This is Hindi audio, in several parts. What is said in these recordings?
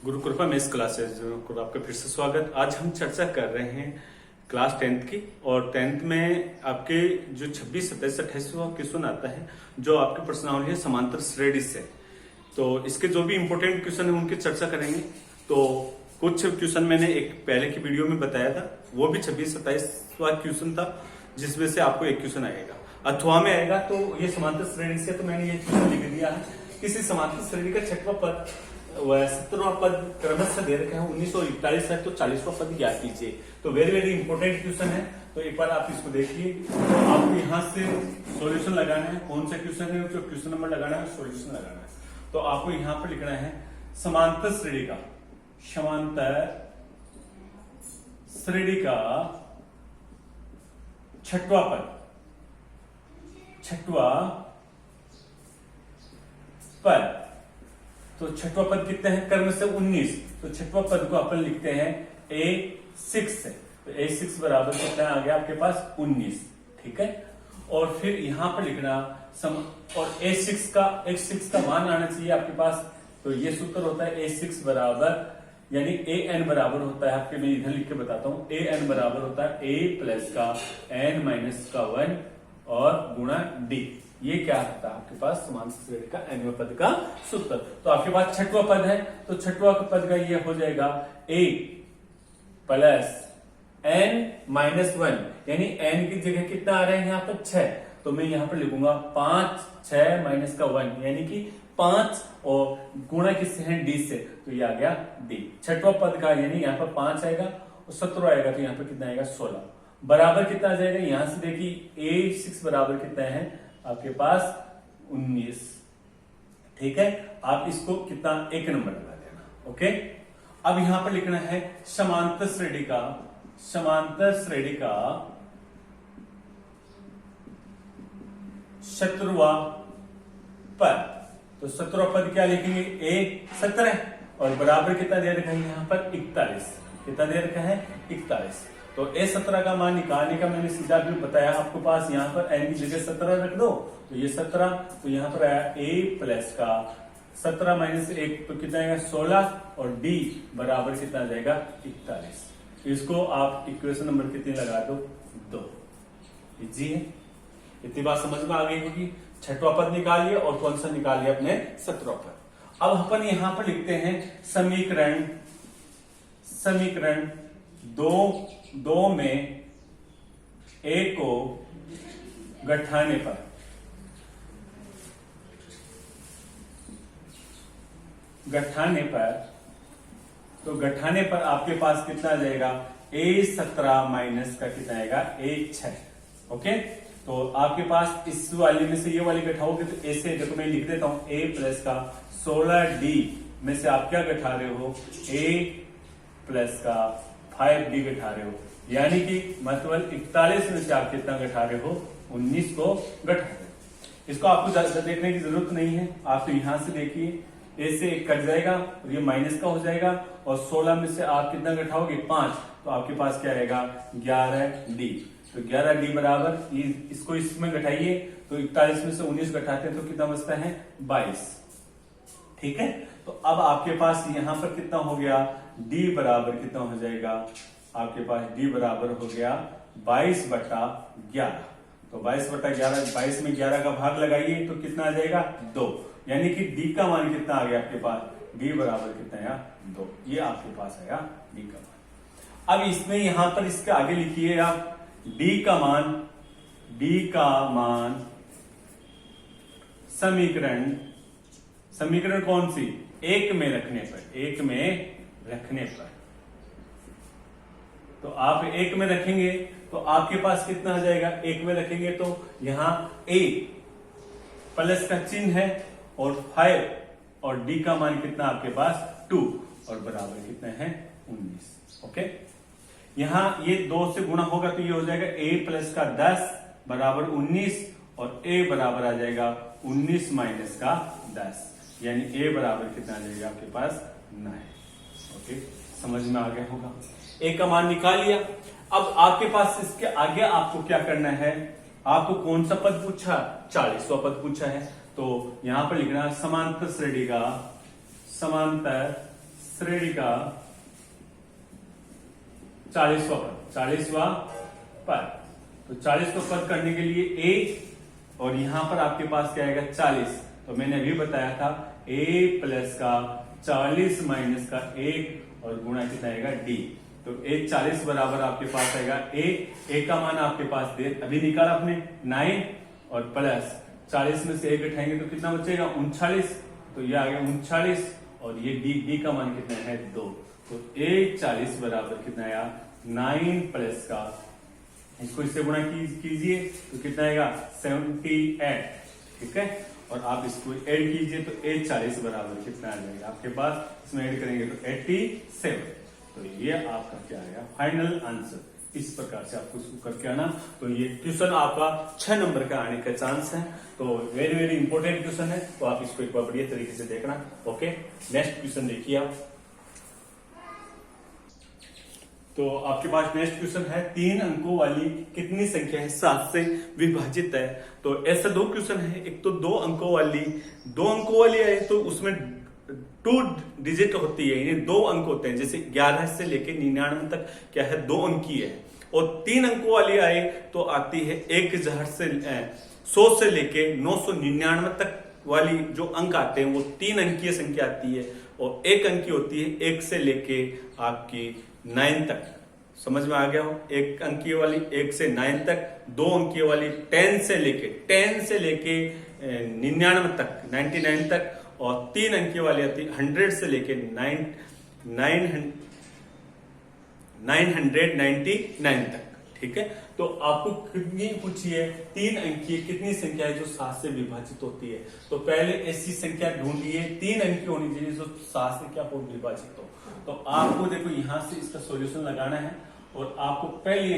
गुरु कृपा मेस क्लासेस को आपका फिर से स्वागत। आज हम चर्चा कर रहे हैं क्लास 10th की, और 10th में आपके जो 26, 27, 28वां क्वेश्चन आता है जो आपके प्रश्नावली है समांतर श्रेणी से। तो इसके जो भी इंपॉर्टेंट क्वेश्चन है उनकी चर्चा करेंगे। तो कुछ क्वेश्चन मैंने एक पहले की वीडियो में बताया था, वो भी 26, 27वां क्वेश्चन था, जिसमें से आपको एक क्वेश्चन आएगा अथवा में आएगा। तो ये समांतर श्रेणी से, तो मैंने ये क्वेश्चन लिख दिया है। किसी समांतर श्रेणी का छठवां पद व 17वां पद क्रमशः दे रखे हैं 1941 है, तो 40वां पद ज्ञात कीजिए। तो वेरी वेरी इंपॉर्टेंट क्वेश्चन है, तो एक बार आप इसको देखिए। तो आपको यहाँ से सॉल्यूशन लगाना है। कौन सा क्वेश्चन है, जो क्वेश्चन नंबर लगाना है, सॉल्यूशन लगाना है। तो आपको यहाँ पर लिखना है समांतर श्रेणी का छठवां पद, तो छठवां पद कितने हैं, कर्म से 19। तो छठवां पद को अपन लिखते हैं A6 से। तो A6 बराबर कितना आ गया आपके पास 19, ठीक है। और फिर यहां पर लिखना और A6 का मान आना चाहिए आपके पास। तो ये सूत्र होता है A6 बराबर, यानी AN बराबर होता है आपके, मैं इधर लिख के बताता हूं। AN बराबर होता है A प्लस का N माइनस का 1 और गुणा D। ये क्या होता है आपके पास समांतर श्रेणी का nवें पद का सूत्र। तो आपके पास छठवां पद है, तो छठवां पद का ये हो जाएगा A प्लस N माइनस 1, यानी N की जगह कितना आ रहा है यहाँ पर 6। तो मैं यहाँ पर लिखूंगा 5, 6 माइनस का 1, यानी कि 5 और गुणा किससे है D से, तो ये आ गया D। छठवां पद का यानी यहाँ पर 5 आएगा और 17 आएगा, तो यहाँ पर कितना आएगा 16। बराबर कितना आ जाएगा, यहां से देखिए A6 बराबर कितना है आपके पास 19, ठीक है। आप इसको कितना, एक नंबर लगा देना, ओके। अब यहां पर लिखना है समांतर श्रेणी का शत्रुवा पद। तो 17वां पद क्या लिखेंगे, A17, और बराबर कितना दे रखा है यहां पर 41। कितना दे रखा है 41। तो A17 का मान निकालने का मैंने सीधा भी बताया आपको पास। यहाँ पर n की जगह 17 रख दो, तो ये 17, तो यहाँ पर आया A प्लस का 17 माइनस 1, तो कितना आएगा 16, और D बराबर कितना आ जाएगा 41। इसको आप इक्वेशन नंबर कितनी लगा दो, 2। इजी है, इतनी बात समझ में आ गई होगी। छठवां पद निकालिए और कौन सा निकालिए अपने 17वां पद। अब अपन यहां पर लिखते हैं समीकरण दो में A को घटाने पर आपके पास कितना आ जाएगा, A17 माइनस का कितना आएगा A6, ओके। तो आपके पास इस वाले में से ये वाली घटाओगे तो A से, देखो मैं लिख देता हूं A प्लस का 16D में से आप क्या घटा रहे हो, A प्लस का 5D घटा रहे हो, यानी कि मतलब 41 में से आप कितना घटा रहे हो, 19 को घटा रहे हो। इसको आपको ज्यादा देखने की जरूरत नहीं है। आप तो यहां से देखिए, A से 1 कट जाएगा और ये माइनस का हो जाएगा, और 16 में से आप कितना घटाओगे 5, तो आपके पास क्या आएगा 11D। तो 11D बराबर, इसको इसमें घटाइए, तो 41 में से 19 घटाते हैं तो कितना बचता है 22, ठीक है। तो अब आपके पास यहां पर कितना हो गया, D बराबर कितना हो जाएगा आपके पास, D बराबर हो गया 22/11। तो 22/11, 22 में 11 का भाग लगाइए तो कितना आ जाएगा 2, यानी कि D का मान कितना आ गया आपके पास, D बराबर कितना आया 2। ये आपके पास आया D का मान। अब इसमें यहां पर इसके आगे लिखिए आप D का मान समीकरण कौन सी, 1 में रखने पर। तो आप 1 में रखेंगे तो आपके पास कितना आ जाएगा, 1 में रखेंगे तो यहां A प्लस का चिन्ह है और 5, और D का मान कितना आपके पास 2, और बराबर कितना है 19, ओके। यहां ये 2 से गुणा होगा तो ये हो जाएगा A प्लस का 10 बराबर 19, और A बराबर आ जाएगा 19 माइनस का 10, यानी A बराबर कितना आ जाएगा आपके पास 9, ओके। समझ में आ गया होगा। A का मान निकाल लिया। अब आपके पास इसके आगे आपको क्या करना है, आपको कौन सा पद पूछा, 40वां पद पूछा है। तो यहां पर लिखना समांतर श्रेणी का 40वां पद। तो 40 को पद करने के लिए a, और यहां पर आपके पास क्या आएगा 40। तो मैंने अभी बताया था a प्लस का 40 माइनस का 1 और गुणा कितना आएगा d। तो a 40 बराबर आपके पास आएगा a का मान आपके पास दे अभी निकाला आपने 9 और प्लस 40 में से 1 घटाएंगे तो कितना बचेगा 39। तो ये आ गया 39 और ये d का मान कितना है 2। तो a 40 बराबर कितना आया 9 प्लस का, इसको इससे गुणा कीजिए तो कितना आएगा 78। ठीक है, और आप इसको ऐड कीजिए तो a 40 बराबर कितना आ जाएगा आपके पास, इसमें ऐड करेंगे तो 87। तो ये आपका क्या आएगा फाइनल आंसर। इस प्रकार से आपको इसको करके आना। तो ये क्वेश्चन आपका 6 नंबर का आने का चांस है। तो वेरी वेरी इंपॉर्टेंट क्वेश्चन है, तो आप इसको एक बार बढ़िया तरीके से देखना। ओके, नेक्स्ट क्वेश्चन देखिए आप। तो आपके पास नेक्स्ट क्वेश्चन है 3 अंकों वाली कितनी संख्या है 7 से विभाजित है। तो ऐसा 2 क्वेश्चन है, एक तो 2 अंकों वाली है तो उसमें 2 डिजिट होती है, यानी 2 अंक होते हैं। जैसे 11 से लेके 99 तक क्या है 2 अंकी है। और 3 अंकों वाली आए तो आती है 1000 से 100 से लेके 999 तक वाली जो अंक आते हैं वो 3 अंकीय संख्या आती है। और 1 अंकी होती है 1 से लेके आपकी 9 तक। समझ में आ गया हो? 1 अंकीय वाली 1 से 9 तक, 2 अंकीय वाली 10 से लेके 99 तक 99 तक, और 3 अंकीय वाली आती है 100 से लेके 999 तक। ठीक है, तो आपको कितनी पूछी है 3 अंकीय कितनी संख्या है जो 7 से विभाजित होती है। तो पहले ऐसी संख्या ढूंढिए 3 अंकीय होनी चाहिए जो 7 से क्या हो विभाजित हो। तो आपको देखो यहां से इसका सॉल्यूशन लगाना है, और आपको पहले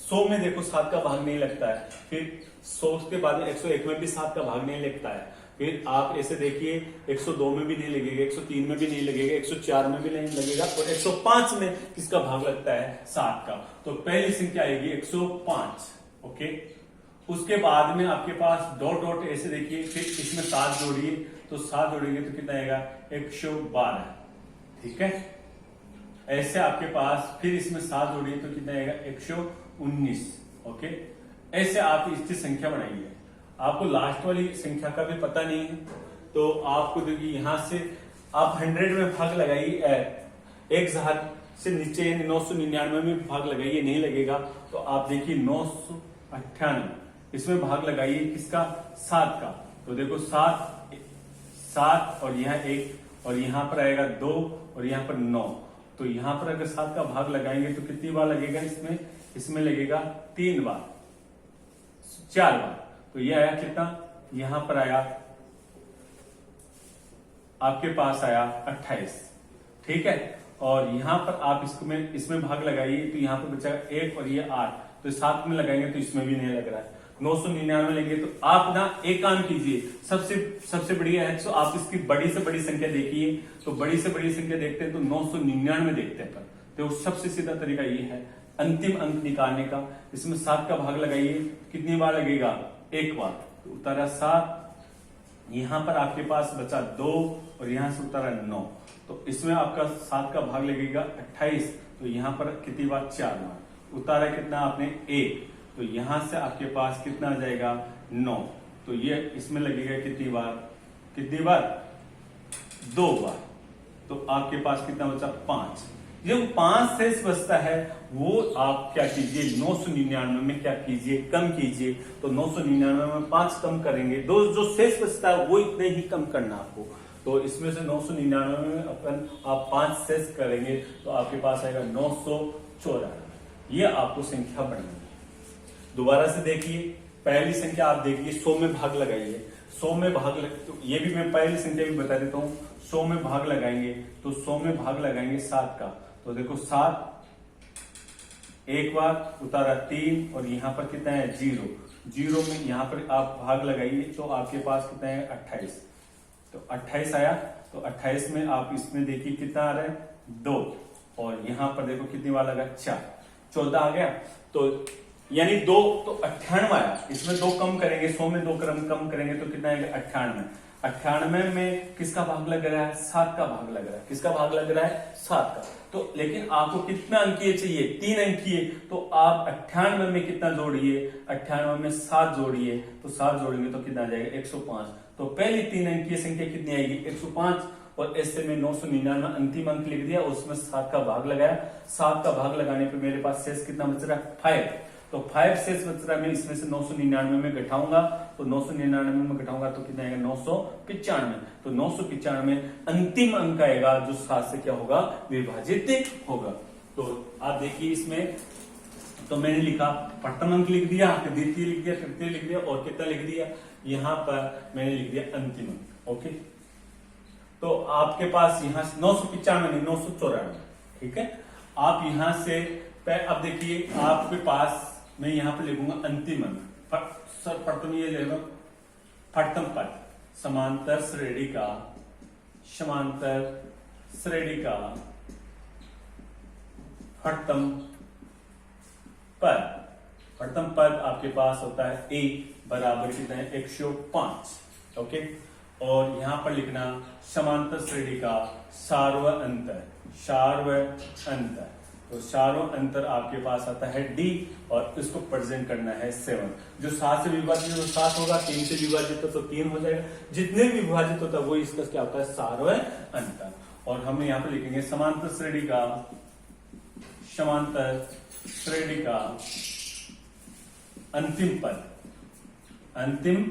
100 में देखो 7 का भाग नहीं लगता है, फिर 100 के बाद 101 में भी 7 का भाग नहीं लगता है, फिर आप ऐसे देखिए 102 में भी नहीं लगेगा, 103 में भी नहीं लगेगा, 104 में भी नहीं लगेगा, और 105 में किसका भाग लगता है 7 का। तो पहली संख्या आएगी 105। ओके, उसके बाद में आपके पास डॉट डॉट ऐसे देखिए, फिर इसमें 7 जोड़िए, तो 7 जोड़ेंगे तो कितना आएगा 112। ठीक है, ऐसे आपके पास फिर इसमें 7 जोड़िए तो कितना आएगा 119। ओके, ऐसे आप इसकी संख्या बनाइए। आपको लास्ट वाली संख्या का भी पता नहीं है, तो आपको देखिए यहां से आप 100 में भाग लगाइए, 1000 से नीचे यानी 999 में भाग लगाइए, नहीं लगेगा। तो आप देखिए 998 इसमें भाग लगाइए किसका 7 का। तो देखो 7 और यहाँ 1 और यहाँ पर आएगा 2 और यहाँ पर 9। तो यहाँ पर अगर 7 का भाग लगाएंगे तो कितनी बार लगेगा इसमें लगेगा 3 बार, 4 बार। तो ये आया कितना, यहां पर आया आपके पास आया 28। ठीक है, और यहां पर आप इसमें भाग लगाइए तो यहां पर बचेगा 1 और ये 8। तो 7 में लगाएंगे तो इसमें भी नहीं लग रहा है। 999 लेंगे तो आप ना एक काम कीजिए, सबसे बढ़िया है तो आप इसकी बड़ी से बड़ी संख्या देखिए। तो बड़ी से बड़ी संख्या देखते हैं तो 999 देखते हैं। तो सबसे सीधा तरीका ये है अंतिम अंक निकालने का। इसमें 7 का भाग लगाइए, कितनी बार लगेगा 1 बार। तो उतारा 7, यहां पर आपके पास बचा 2 और यहां से उतारा 9। तो इसमें आपका 7 का भाग लगेगा 28। तो यहां पर कितनी बार 4 बार। उतारा कितना आपने 1, तो यहां से आपके पास कितना आ जाएगा 9। तो ये इसमें लगेगा कितनी बार 2 बार। तो आपके पास कितना बचा 5। जो 5 शेष बचता है वो आप क्या कीजिए 999 में क्या कीजिए कम कीजिए। तो 999 में 5 कम करेंगे, जो शेष बचता है वो इतने ही कम करना आपको। तो इसमें से 999 में अपन आप 5 शेष करेंगे तो आपके पास आएगा 994। ये आपको संख्या बनानी है। दोबारा से देखिए, पहली संख्या आप देखिए 100 में भाग लगाइए। 100 में भाग तो ये भी मैं पहली संख्या भी बता देता हूं। 100 में भाग लगाएंगे तो 100 में भाग लगाएंगे 7 का। तो देखो 7 एक बार, उतारा 3 और यहाँ पर कितना है 0 में यहाँ पर आप भाग लगाइए तो आपके पास कितना है 28। तो 28 आया। तो 28 में आप इसमें देखिए कितना आ रहा है 2 और यहाँ पर देखो कितनी बार लगा 4, 14 आ गया। तो यानी 2 तो 98 आया। इसमें 2 कम करेंगे, 100 में 2 कम करेंगे तो कितना आएगा 98। 98 में किसका भाग लग रहा है? 7 का भाग लग रहा है। किसका भाग लग रहा है? 7 का। तो लेकिन आपको कितना अंकीय चाहिए? 3 अंकीय। तो आप 98 में कितना जोड़िए? 98 में 7 जोड़िए। तो 7 जोड़ेंगे तो कितना आ जाएगा? 105। तो पहली 3 अंकीय संख्या कितनी आएगी? 105। और ऐसे में 999 अंतिम अंक लिख दिया, उसमें 7 का भाग लगाया। 7 का भाग लगाने पे मेरे पास शेष कितना बच रहा है? 5। तो 5 शेष बच रहा है। मैं इसमें से 999 में घटाऊंगा, तो 999 में घटाऊंगा तो कितना आएगा? 995। तो 995 अंतिम अंक आएगा जो 7 से क्या होगा? विभाजित होगा। तो आप देखिए इसमें, तो मैंने लिखा प्रथम अंक लिख दिया, द्वितीय लिख दिया, तृतीय लिख दिया, और कितना लिख दिया? यहां पर मैंने लिख दिया अंतिम अंक। ओके, तो आपके पास यहां 995 नहीं, 994। ठीक है, आप यहां से अब देखिए आपके पास मैं यहां पर लिखूंगा अंतिम अंक। प्रथम ये ले लो, प्रथम पद समांतर श्रेणी का, समांतर श्रेणी का प्रथम पद, प्रथम पद आपके पास होता है ए बराबर कितना है? 105। ओके, और यहां पर लिखना समांतर श्रेणी का सार्व अंतर, सार्व अंतर। तो सार्व अंतर आपके पास आता है डी, और इसको प्रेजेंट करना है 7। जो 7 से विभाजित हो तो 7 होगा, 3 से विभाजित हो तो 3 हो जाएगा। जितने भी विभाजित होता है वो इसका क्या होता है? सार्व अंतर। और हम यहां पर लिखेंगे समांतर श्रेणी का, समांतर श्रेणी का अंतिम पद, अंतिम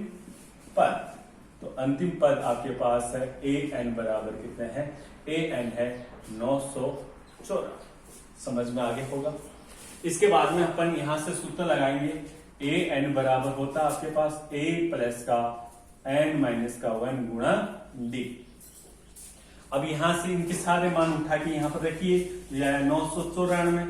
पद। तो अंतिम पद आपके पास है ए एन बराबर कितने है? ए एन है 994। समझ में आगे होगा। इसके बाद में अपन यहां से सूत्र लगाएंगे। ए एन बराबर होता है आपके पास ए प्लस का एन माइनस का 1 गुणा डी। अब यहां से इनके सारे मान उठा के यहां पर रखिए, यह 994,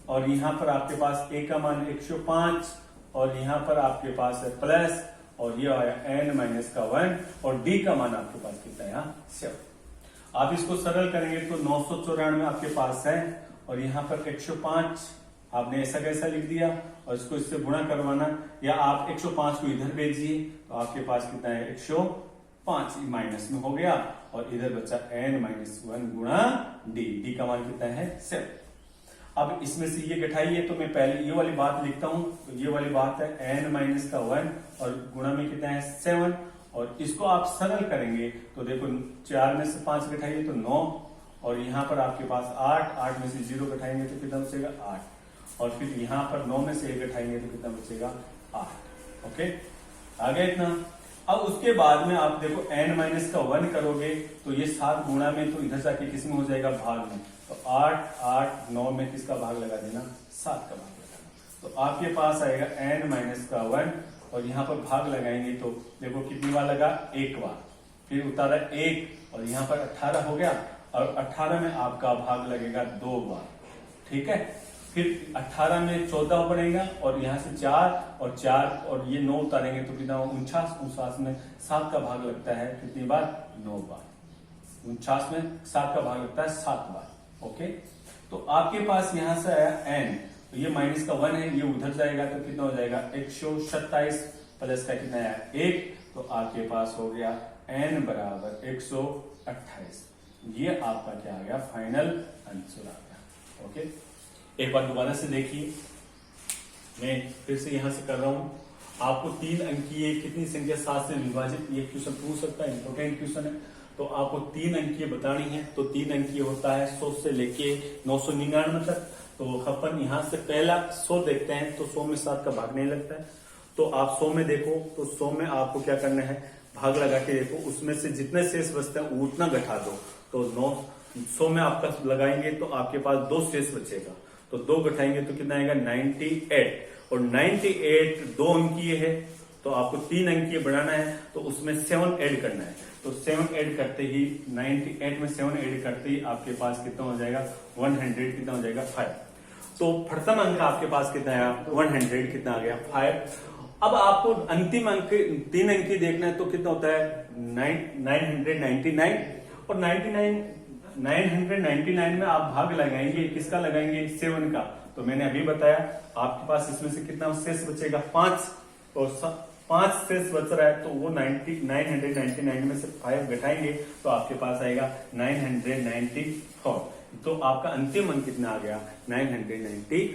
और यहां पर आपके पास ए का मान 105, और यहां पर आपके पास है प्लस, और ये आया एन माइनस का 1, और डी का मान आपके पास कितना है? यहाँ 7। आप इसको सरल करेंगे तो 994 आपके पास है, और यहाँ पर 105 आपने ऐसा कैसा लिख दिया, और इसको इससे गुणा करवाना, या आप 105 को इधर भेजिए तो आपके पास कितना है? 105 माइनस में हो गया, और इधर बचा एन माइनस 1 गुणा डी। डी का मान कितना है? 7। अब इसमें से ये घटाइए, तो मैं पहले ये वाली बात लिखता हूं। तो ये वाली बात है एन माइनस का 1, और गुणा में कितना है? 7। और इसको आप सरल करेंगे तो देखो 4 में से 5 घटाइए तो 9, और यहाँ पर आपके पास 8, 8 में से 0 घटाएंगे तो कितना बचेगा? 8, और फिर यहाँ पर 9 में से 1 घटाएंगे तो कितना बचेगा? 8। ओके, आ गया इतना। अब उसके बाद में आप देखो n माइनस का 1 करोगे तो ये 7 गुणा में, तो इधर जाके किस में हो जाएगा? भाग में। तो 8, 8, 9 में किसका भाग लगा देना? 7 का भाग लगाना। तो आपके पास आएगा n माइनस का 1, और यहाँ पर भाग लगाएंगे तो देखो कितनी बार लगा? 1 बार। फिर उतारा 1, और यहाँ पर 18 हो गया, और 18 में आपका भाग लगेगा 2 बार। ठीक है, फिर 18 में 14 बढ़ेगा, और यहाँ से 4 और 4 और ये 9 उतारेंगे तो कितना? 49। 49 में 7 का भाग लगता है कितनी बार? 9 बार। 49 में 7 का भाग लगता है 7 बार। ओके, तो आपके पास यहां से आया n, तो ये माइनस का 1 है, ये उधर जाएगा तो कितना हो जाएगा? 127 प्लस का कितना आया? 1। तो आपके पास हो गया n बराबर 128। ये आपका क्या आ गया? फाइनल आंसर आ गया। ओके, एक बार दोबारा से देखिए, मैं फिर से यहां से कर रहा हूं। आपको 3 अंकीय कितनी संख्या 7 से विभाजित, ये क्वेश्चन पूछ सकता है, इंपोर्टेंट क्वेश्चन है। तो आपको 3 अंकीय बतानी है, तो 3 अंकीय होता है 100 से लेके 999 तक। तो अपन यहां से पहला 100 देखते हैं, तो 100 में 7 का भाग नहीं लगता है। तो आप 100 में देखो, तो 100 में आपको क्या करना है? भाग लगा के देखो, उसमें से जितने शेष बचते हैं उतना घटा दो। तो 100 में आपका लगाएंगे तो आपके पास 2 शेष बचेगा, तो 2 घटाएंगे तो कितना आएगा? 98। और 98 2 अंकीय है, तो आपको 3 अंकीय बढ़ाना है, तो उसमें 7 ऐड करना है। तो 7 ऐड करते ही 98 में 7 ऐड करते ही आपके पास कितना हो जाएगा? 100। कितना हो जाएगा? 5। तो प्रथम अंक आपके पास कितना आया? 100। कितना आ गया? 5। अब आपको अंतिम अंक 3 अंकी देखना है, तो कितना होता है? 999। और 999 में आप भाग लगाएंगे, किसका लगाएंगे? 7 का। तो मैंने अभी बताया आपके पास इसमें से कितना शेष बचेगा? 5, और 5 शेष बच रहा है, तो वो 999 में से 5 घटाएंगे तो आपके पास आएगा 994। तो आपका अंतिम अंक कितना आ गया? 990।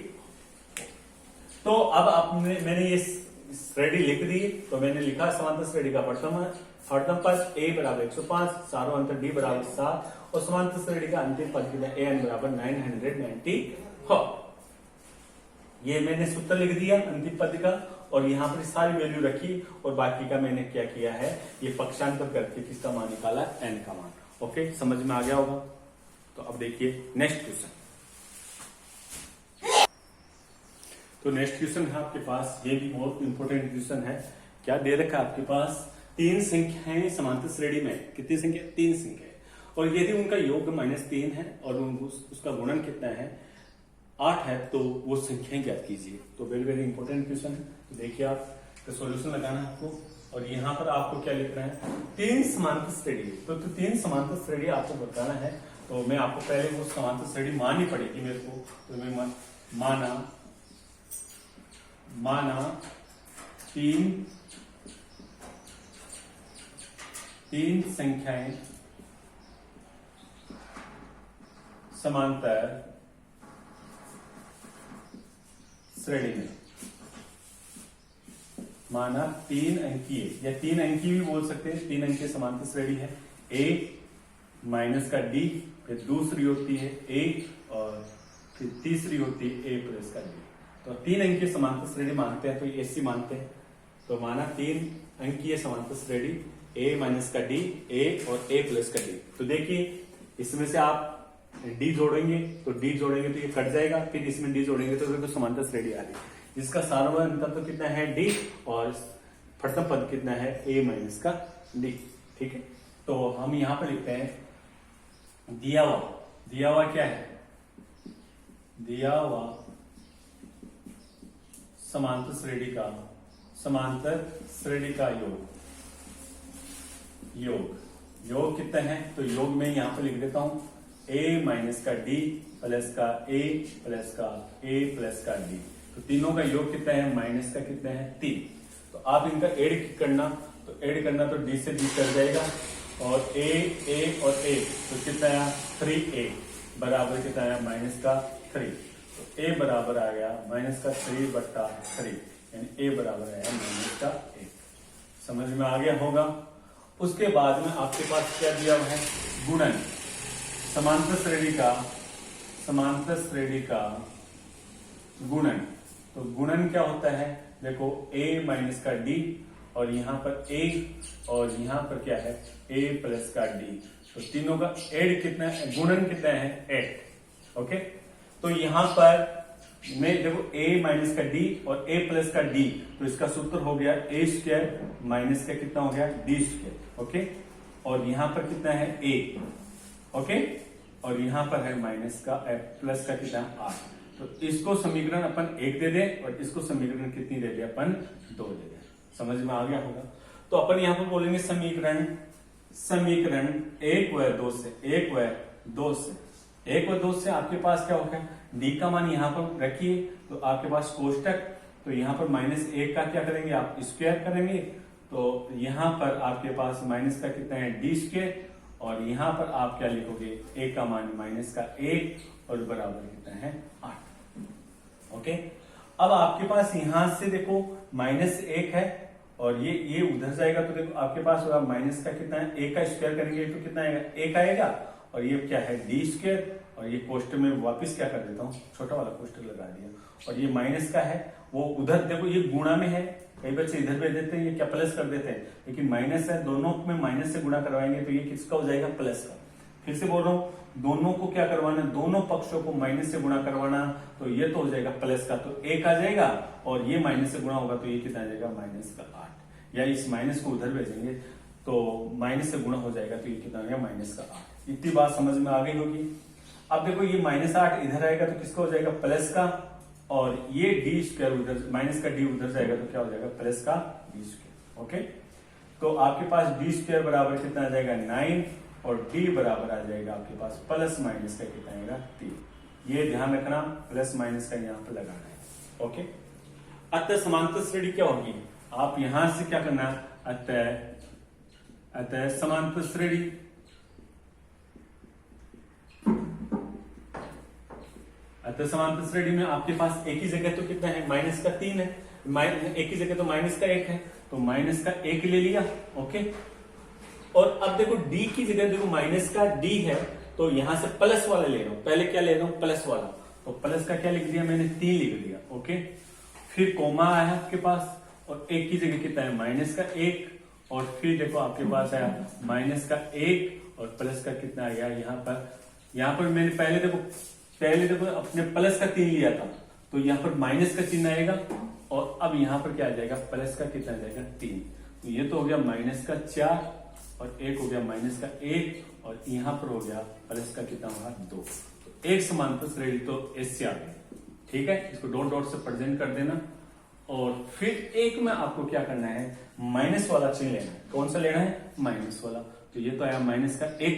तो अब मैंने ये श्रेणी लिख दी। तो मैंने लिखा समांतर श्रेणी का प्रथम पद a बराबर 105, सारों अंतर d बराबर 7 और समांतर श्रेणी का अंतिम पद कितना an बराबर 994। ये मैंने सूत्र लिख दिया अंतिम पद का और यहाँ पर सारी वैल्यू रखी और बाकी का मैंने क्या किया है, ये पक्षांतर करके किसका मान निकाला? n का मान। ओके, समझ में आ गया होगा। तो अब देखिए नेक्स्ट क्वेश्चन। तो नेक्स्ट क्वेश्चन है आपके पास, ये भी बहुत इंपॉर्टेंट क्वेश्चन है। क्या दे रखा है आपके पास? 3 संख्याएं समांतर श्रेणी में, कितनी संख्या? 3 संख्याएं, और यदि उनका योग -3 है और उसका गुणन कितना है? 8 है, तो वो संख्याएं ज्ञात कीजिए। तो वेरी वेरी इंपॉर्टेंट क्वेश्चन है। तो देखिए आप तो सॉल्यूशन लगाना है आपको, और यहाँ पर आपको क्या लिखना है? 3 समांतर श्रेणी। तो 3 समांतर श्रेणी आपको बताना है। तो मैं आपको पहले वो समांतर श्रेणी माननी पड़ेगी मेरे को। तो मैं माना 3 संख्याएं समांतर श्रेणी में, माना 3 अंकीय या 3 अंकी भी बोल सकते हैं। 3 अंकीय समांतर श्रेणी है। a माइनस का d, फिर दूसरी होती है a और फिर तीसरी होती है a प्लस का d। तो 3 अंकीय समांतर श्रेणी मानते हैं, तो ये ऐसी मानते हैं। तो माना 3 अंकीय समांतर श्रेणी a माइनस का d, a और a प्लस का d। तो देखिए इसमें से आप d जोड़ेंगे तो d जोड़ेंगे तो ये कट जाएगा, फिर इसमें d जोड़ेंगे तो देखो समांतर श्रेणी आ गई, जिसका सार्वधातुक अंतर तो कितना है? d, और प्रथम पद कितना है? a माइनस का d। ठीक है, तो हम यहां पर लिखते हैं दिया हुआ क्या है? दिया हुआ समांतर श्रेणी का योग कितना है? तो योग में यहां पर लिख देता हूं a माइनस का d प्लस का a प्लस का a प्लस का d। तो तीनों का योग कितना है? माइनस का कितना है? 3। तो आप इनका ऐड करना, तो d से d कर जाएगा, और a और a तो कितना है? 3a बराबर कितना है? माइनस का 3। तो a बराबर आ गया माइनस का 3/3, यानी a बराबर है माइनस का 1। समझ में आ गया होगा। उसके बाद में आपके पास क्या दिया हुआ है? गुणन। समांतर श्रेणी का गुणन। तो गुणन क्या होता है? देखो a माइनस का d, और यहाँ पर a, और यहाँ पर क्या है? a प्लस का d। तो तीनों का ऐड कितना है? गुणन कितना है? 8। ओके, तो यहाँ पर मैं देखो a माइनस का d और a प्लस का d, तो इसका सूत्र हो गया a स्क्वायर माइनस का कितना हो गया? d square. ओके, और यहाँ पर कितना है? a। ओके, और यहाँ पर है माइनस का प्लस का कितना? 8। तो इसको समीकरण अपन 1 दे दें और इसको समीकरण कितनी दे दे? अपन 2 दे दें। समझ में आ गया होगा। तो अपन यहाँ पर बोलेंगे समीकरण 1 व 2 से, 1 व 2 से आपके पास क्या होगा? d का मान यहाँ पर रखिए, तो आपके पास कोष्टक, तो यहाँ पर -1 का क्या करेंगे? आप स्क्वायर करेंगे, तो यहाँ पर आपके पास माइनस का कितना है? d स्क्वायर, और यहाँ पर आप क्या लिखोगे? a का मान माइनस का 1 और बराबर कितना है? 8। ओके, अब आपके पास यहां से देखो -1 है और ये उधर जाएगा, तो देखो आपके पास होगा माइनस का कितना है? 1 का स्क्वायर करेंगे तो कितना आएगा? 1 आएगा, और ये क्या है? d स्क्वायर, और ये कोष्टक में वापस क्या कर देता हूँ? छोटा वाला कोष्टक लगा दिया, और ये माइनस का है, वो उधर देखो ये गुणा में है, कई बच्चे इधर भेज देते हैं, ये क्या प्लस कर देते हैं, लेकिन माइनस है, दोनों में माइनस से गुणा करवाएंगे तो ये किसका हो जाएगा? प्लस का। फिर से बोल रहा हूँ, दोनों को क्या करवाना? दोनों पक्षों को माइनस से गुणा करवाना, तो ये तो हो जाएगा प्लस का, तो 1 आ जाएगा, और ये माइनस से गुणा होगा तो ये कितना आ जाएगा? माइनस का 8। या इस माइनस को उधर भेजेंगे तो माइनस से गुणा हो जाएगा, तो ये कितना आ गया? माइनस का 8। इतनी बात समझ में आ गई होगी। अब देखो ये -8 इधर आएगा तो किसका हो जाएगा? प्लस का, और ये d स्क्वायर उधर, माइनस का d उधर जाएगा तो क्या हो जाएगा? प्लस का d स्क्वायर। ओके, तो आपके पास d स्क्वायर बराबर कितना आ जाएगा? 9, और d बराबर आ जाएगा आपके पास प्लस माइनस का कितना आएगा? 3। ये ध्यान रखना, प्लस माइनस का यहाँ पर लगाना है। ओके, अतः समांतर श्रेणी क्या होगी? आप यहां से क्या करना है, अतः समांतर श्रेणी, अतः समांतर श्रेणी में आपके पास एक ही जगह तो कितना है, माइनस का 3 है, एक ही जगह तो माइनस का 1 है, तो माइनस का 1 ले लिया। ओके, और अब देखो डी की जगह देखो माइनस का डी है, तो यहां से प्लस वाला ले रहा हूं, पहले क्या ले रहा हूं, प्लस वाला, तो प्लस का क्या लिख दिया मैंने, 3 लिख दिया। ओके, फिर कोमा आया आपके पास, और एक की जगह कितना है, माइनस का 1, और फिर देखो आपके पास आया माइनस का 1 और प्लस का कितना आ गया यहाँ पर मैंने पहले देखो अपने प्लस का 3 लिया था, तो यहाँ पर माइनस का चिन्ह आएगा, और अब यहाँ पर क्या आ जाएगा, प्लस का कितना आ जाएगा, 3। तो ये तो हो गया माइनस का 4, और एक हो गया माइनस का 1, और यहाँ पर हो गया प्लस का कितना होगा, 2। तो एक समांतर श्रेणी तो ऐसे आ गई। ठीक है, इसको डॉट डॉट से प्रेजेंट कर देना, और फिर एक में आपको क्या करना है, माइनस वाला चिन्ह लेना है। कौन सा लेना है, माइनस वाला। तो ये तो आया माइनस का 1।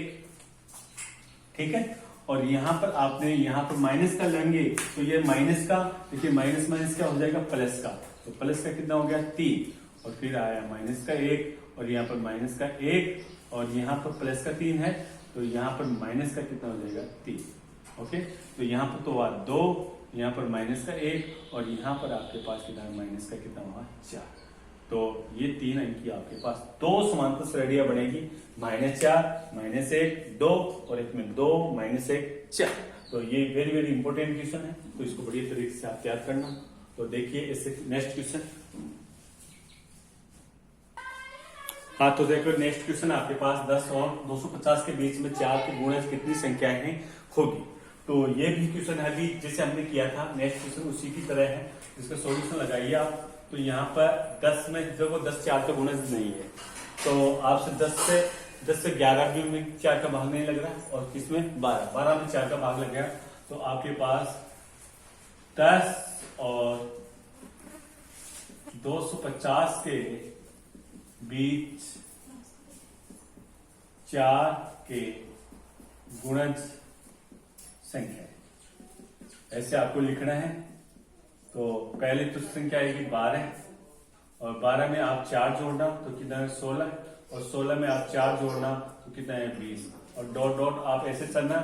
ठीक है, और यहां पर आपने यहां पर माइनस का लेंगे, तो ये माइनस का, देखिए माइनस माइनस क्या हो जाएगा, प्लस का, तो प्लस का कितना हो गया, 3, और फिर आया माइनस का 1, और यहाँ पर माइनस का 1, और यहाँ पर प्लस का 3 है, तो यहाँ पर माइनस का कितना हो जाएगा, 3। ओके, तो यहाँ पर तो हुआ 2, यहाँ पर माइनस का 1, और यहाँ पर आपके पास कितना है, माइनस का कितना हुआ, 4। तो ये 3 अंक की आपके पास 2 समांतर श्रेणियां बनेगी, -4, -1, 2, और एक में 2, -1, 4। तो ये वेरी वेरी इंपॉर्टेंट क्वेश्चन है, तो इसको बढ़िया तरीके से आप याद करना। तो देखिए इससे नेक्स्ट क्वेश्चन। हाँ, तो देखो नेक्स्ट क्वेश्चन आपके पास 10 और 250 के बीच में 4 के गुणज कितनी संख्याएं होगी। तो ये भी क्वेश्चन है, अभी जैसे हमने किया था नेक्स्ट क्वेश्चन उसी की तरह है, इसका सॉल्यूशन लगाइए आप। तो यहाँ पर 10 में देखो 10 4 का गुणज नहीं है, तो आपसे 10 से 11 भी में 4 का भाग नहीं लग रहा, और किसमें 12 में 4 का भाग लग गया। तो आपके पास 10 और 250 के बीच 4 के गुणज संख्या, ऐसे आपको लिखना है। तो पहले तो संख्या आएगी 12, और 12 में आप 4 जोड़ना तो कितना है 16, और 16 में आप 4 जोड़ना तो कितना है 20, और डॉट डॉट आप ऐसे चलना।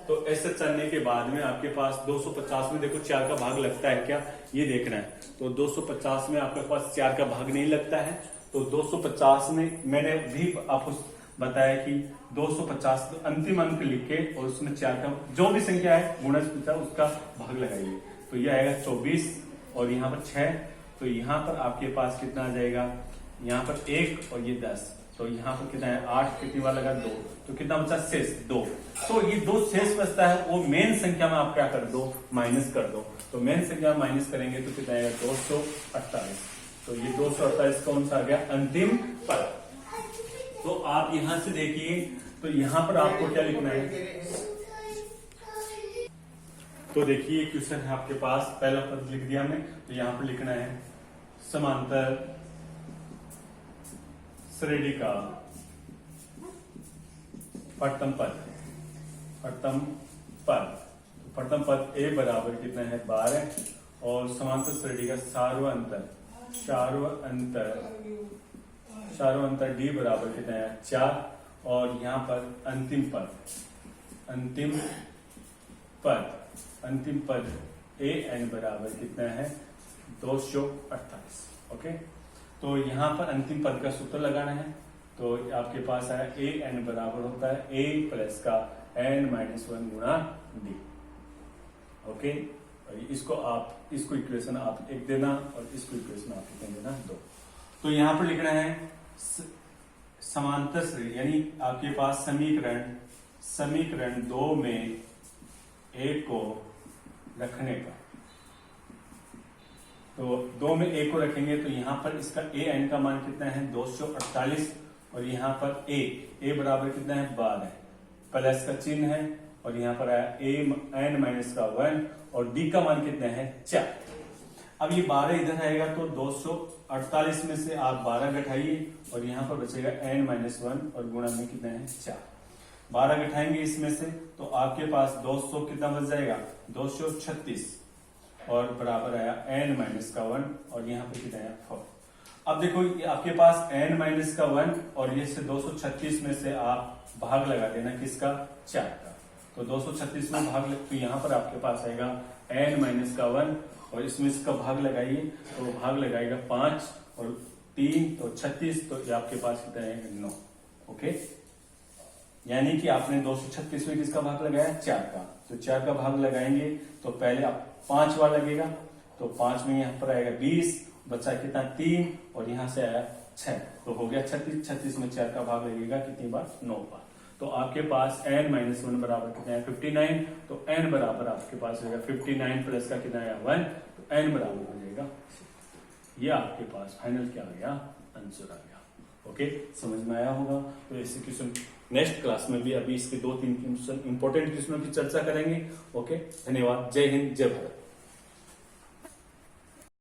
तो ऐसे चलने के बाद में आपके पास 250 में देखो 4 का भाग लगता है क्या, ये देखना है। तो 250 में आपके पास 4 का भाग नहीं लगता है, तो 250 में मैंने भी आपको बताया कि 250 तो अंतिम अंक लिख के, और उसमें 4 का जो भी संख्या है गुणज पूछा उसका भाग लगाइए। तो ये आएगा 24, और यहाँ पर 6, तो यहाँ पर आपके पास कितना आ जाएगा, यहाँ पर 1 और ये 10, तो यहाँ पर कितना है 8, कितनी बार लगा 2, तो कितना बचा शेष 2। तो ये 2 शेष बचता है, वो मेन संख्या में आप क्या कर दो, माइनस कर दो। तो मेन संख्या में माइनस करेंगे तो कितना आएगा 248। तो ये 248 कौन सा आ गया, अंतिम पद। तो आप यहां से देखिए, तो यहां पर आपको क्या लिखना है, तो देखिए क्वेश्चन है आपके पास, पहला पद लिख दिया हमने, तो यहां पर लिखना है समांतर श्रेणी का प्रथम पद, प्रथम पद। तो प्रथम पद ए बराबर कितना है 12, और समांतर श्रेणी का सार्वअंतर डी बराबर कितना है 4, और यहाँ पर अंतिम पद ए एन बराबर कितना है 248। ओके, तो यहाँ पर अंतिम पद का सूत्र लगाना है। तो आपके पास आया ए एन बराबर होता है ए प्लस का एन -1 गुणा डी। ओके, इसको इक्वेशन आप 1 देना, और इसको इक्वेशन आप कितने देना 2। तो यहाँ पर लिखना है समांतर श्रेणी, यानी आपके पास समीकरण 2 में ए को रखने का। तो 2 में ए को रखेंगे तो यहाँ पर इसका ए एन का मान कितना है 248, और यहाँ पर ए बराबर कितना है 12, प्लस का चिन्ह है, और यहाँ पर आया ए एन माइनस का 1, और डी का मान कितना है 4। अब ये 12 इधर आएगा, तो 248 में से आप 12 घटाइए, और यहाँ पर बचेगा n-1, और गुणा में कितना है 4। 12 घटाएंगे इसमें से, तो आपके पास 200 कितना बच जाएगा 236, और बराबर आया n-1, और यहाँ पे कितना है 4। अब देखो ये आपके पास n माइनस का 1 और ये से 236 में से आप भाग लगा देना किसका, 4 का। तो 236 में भाग तो यहाँ पर आपके पास आएगा n माइनस का 1 और इसमें इसका भाग लगाइए तो भाग लगाएगा 5 और 3 तो 36, तो ये आपके पास कितना है 9। ओके, यानी कि आपने 236 में किसका भाग लगाया, 4 का। तो 4 का भाग लगाएंगे तो पहले आप 5 बार लगेगा, तो 5 में यहाँ पर आएगा 20, बचा कितना 3 और यहाँ से आया 6, तो हो गया 36। 36 में 4 का भाग लगेगा कितनी बार, 9 बार। तो आपके पास n माइनस 1 बराबर कितना है 59, तो n बराबर आपके पास होगा 59 प्लस का कितना आया 1, तो n बराबर हो जाएगा। ये आपके पास फाइनल क्या आ गया, आंसर आ गया। ओके, समझ में आया होगा। तो ऐसे क्वेश्चन नेक्स्ट क्लास में भी अभी इसके 2-3 क्वेश्चन इंपॉर्टेंट क्वेश्चनों की चर्चा करेंगे। ओके, धन्यवाद। जय हिंद, जय भारत।